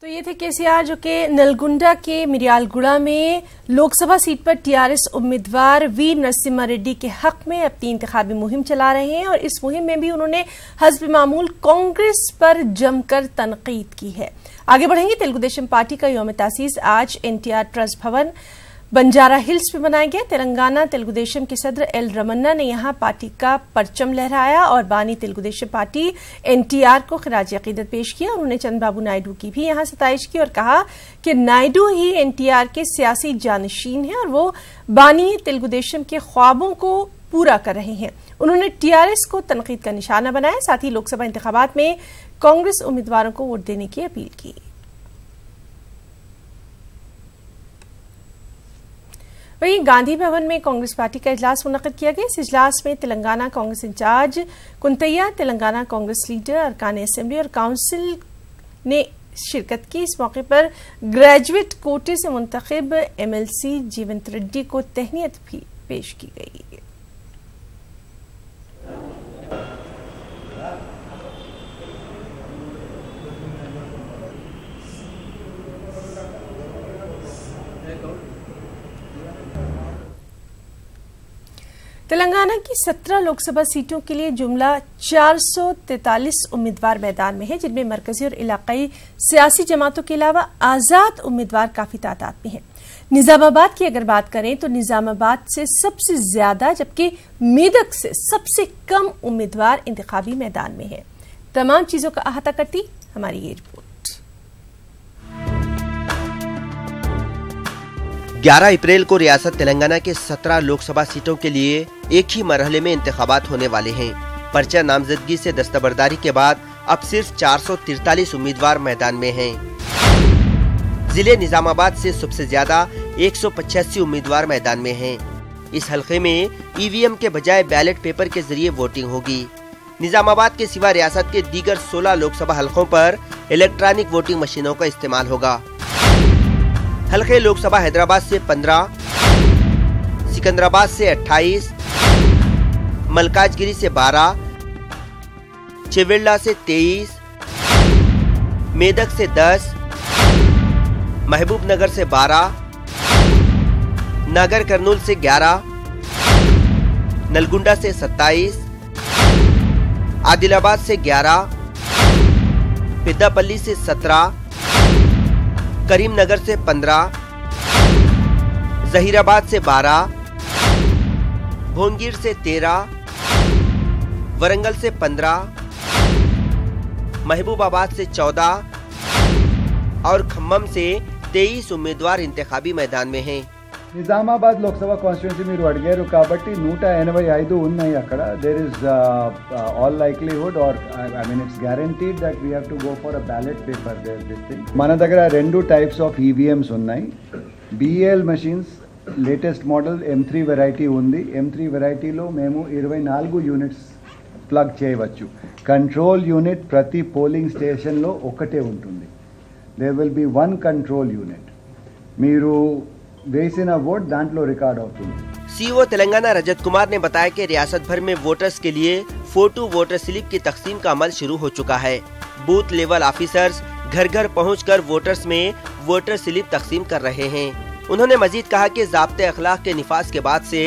तो ये थे केसीआर जो कि नलगुंडा के मिरियालगुड़ा में लोकसभा सीट पर टीआरएस उम्मीदवार वी नरसिम्हा रेड्डी के हक में अपनी इंतखाबी मुहिम चला रहे हैं और इस मुहिम में भी उन्होंने हस्ब मामूल कांग्रेस पर जमकर तनकीद की है। आगे बढ़ेंगे। तेलुगु देशम पार्टी का यौम तासीस आज एनटीआर ट्रस्ट भवन बंजारा हिल्स में मनाया गया। तेलंगाना तेलुगु देशम के सदर एल रमन्ना ने यहां पार्टी का परचम लहराया और बानी तेलुगु देशम पार्टी एनटीआर को खिराज अकीदत पेश किया। उन्होंने चंद्रबाबू नायडू की भी यहां सताइश की और कहा कि नायडू ही एनटीआर के सियासी जानशीन हैं और वो बानी तेलुगु देशम के ख्वाबों को पूरा कर रहे हैं। उन्होंने टीआरएस को तनकीद का निशाना बनाया, साथ ही लोकसभा इंतखाबात में कांग्रेस उम्मीदवारों को वोट देने की अपील की। वहीं गांधी भवन में कांग्रेस पार्टी का इजलास मुनक्किद किया गया। इस इजलास में तेलंगाना कांग्रेस इंचार्ज कुंतैया, तेलंगाना कांग्रेस लीडर, अरकान असेंबली और काउंसिल ने शिरकत की। इस मौके पर ग्रेजुएट कोटे से मुंतखब एमएलसी जीवंत रेड्डी को तहनीत भी पेश की गई। तेलंगाना की 17 लोकसभा सीटों के लिए जुमला 443 उम्मीदवार मैदान में है, जिनमें मरकजी और इलाकाई सियासी जमातों के अलावा आजाद उम्मीदवार काफी तादाद में हैं। निजामाबाद की अगर बात करें तो निजामाबाद से सबसे ज्यादा जबकि मेदक से सबसे कम उम्मीदवार इंतखाबी मैदान में है। तमाम चीजों का अहाता करती हमारी ये रिपोर्ट। 11 अप्रैल को रियासत तेलंगाना के 17 लोकसभा सीटों के लिए एक ही मरहले में इंतखाबात होने वाले हैं। पर्चा नामजदगी से दस्तबरदारी के बाद अब सिर्फ 443 उम्मीदवार मैदान में हैं। जिले निजामाबाद से सबसे ज्यादा 185 उम्मीदवार मैदान में हैं। इस हलके में ईवीएम के बजाय बैलेट पेपर के जरिए वोटिंग होगी। निजामाबाद के सिवा रियासत के दीगर 16 लोकसभा हलकों पर इलेक्ट्रॉनिक वोटिंग मशीनों का इस्तेमाल होगा। हल्के लोकसभा हैदराबाद से 15, सिकंदराबाद से 28, मलकाजगिरी से 12, चेवेल्ला से 23, मेदक से 10, महबूबनगर से 12, नागर कर्नूल से 11, नलगुंडा से 27, आदिलाबाद से 11, पेद्दापल्ली से 17, करीमनगर से 15, जहीराबाद से 12, भोंगीर से 13, वरंगल से 15, महबूबाबाद से 14 और खम्मम से 23 उम्मीदवार इंतखाबी मैदान में हैं। నిజామాబాద్ లోక్సభ కాన్స్టిట్యున్సీ మీరు అడిగారు కాబట్టి 185 ఉన్నాయి అక్కడ. There is all likelihood or I mean it's guaranteed that we have to go for a ballot paper there this thing. మన దగ్గర 2 టైప్స్ ఆఫ్ ఈవీఎంస్ ఉన్నాయి. BEL machines latest model M3 variety ఉంది. M3 వెరైటీలో మేము 24 units plug చేయవచ్చు. Control unit ప్రతి polling స్టేషన్లో ఒకటే ఉంటుంది. There will be 1 control unit. మీరు वेसिना वोट दांटलो रिकॉर्ड होती है। सीईओ तेलंगाना रजत कुमार ने बताया कि रियासत भर में वोटर्स के लिए फोटो वोटर स्लिप की तकसीम का अमल शुरू हो चुका है। बूथ लेवल ऑफिसर्स घर घर पहुंचकर वोटर्स में वोटर स्लिप तकसीम कर रहे हैं। उन्होंने मजीद कहा कि ज़ाब्ते अखलाक के निफाज के बाद से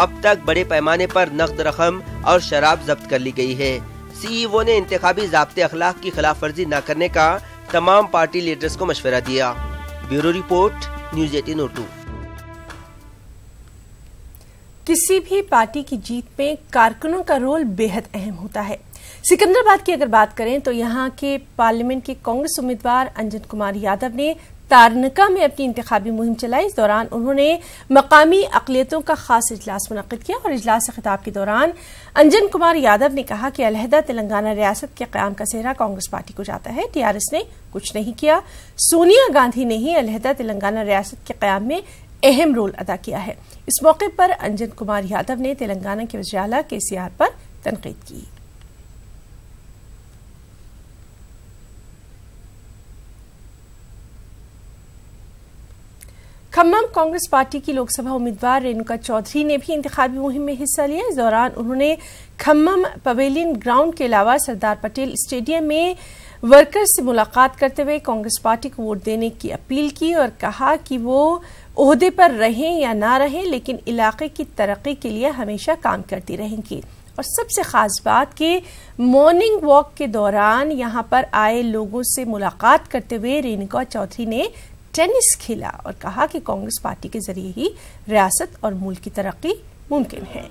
अब तक बड़े पैमाने पर नकद रकम और शराब जब्त कर ली गई है। सीईओ ने इंतखाबी ज़ाब्ते अखलाक की खिलाफ वर्जी न करने का तमाम पार्टी लीडर्स को मशवरा दिया। Bureau report, news 18 Urdu. किसी भी पार्टी की जीत में कारकुनों का रोल बेहद अहम होता है। सिकंदराबाद की अगर बात करें तो यहां के पार्लियामेंट के कांग्रेस उम्मीदवार अंजन कुमार यादव ने तारनका में अपनी इंतखाबी मुहिम चलाई। इस दौरान उन्होंने मकामी अक़लियतों का खास इजलास मुनक्किद किया और इजलास से खिताब के दौरान अंजन कुमार यादव ने कहा कि अलहदा तेलंगाना रियासत के क़याम का सेहरा कांग्रेस पार्टी को जाता है। टीआरएस ने कुछ नहीं किया। सोनिया गांधी ने ही अलहदा तेलंगाना रियासत के क़याम में अहम रोल अदा किया है। इस मौके पर अंजन कुमार यादव ने तेलंगाना के वज़ीर आला केसीआर पर तनकीद की। खम्मम कांग्रेस पार्टी की लोकसभा उम्मीदवार रेणुका चौधरी ने भी इंतखाबी मुहिम में हिस्सा लिया। इस दौरान उन्होंने खम्मम पवेलियन ग्राउंड के अलावा सरदार पटेल स्टेडियम में वर्कर्स से मुलाकात करते हुए कांग्रेस पार्टी को वोट देने की अपील की और कहा कि वो ओहदे पर रहें या ना रहें, लेकिन इलाके की तरक्की के लिए हमेशा काम करती रहेंगी। और सबसे खास बात कि मॉर्निंग वॉक के दौरान यहां पर आए लोगों से मुलाकात करते हुए रेणुका चौधरी ने टेनिस खेला और कहा कि कांग्रेस पार्टी के जरिए ही रियासत और मुल्क की तरक्की मुमकिन है।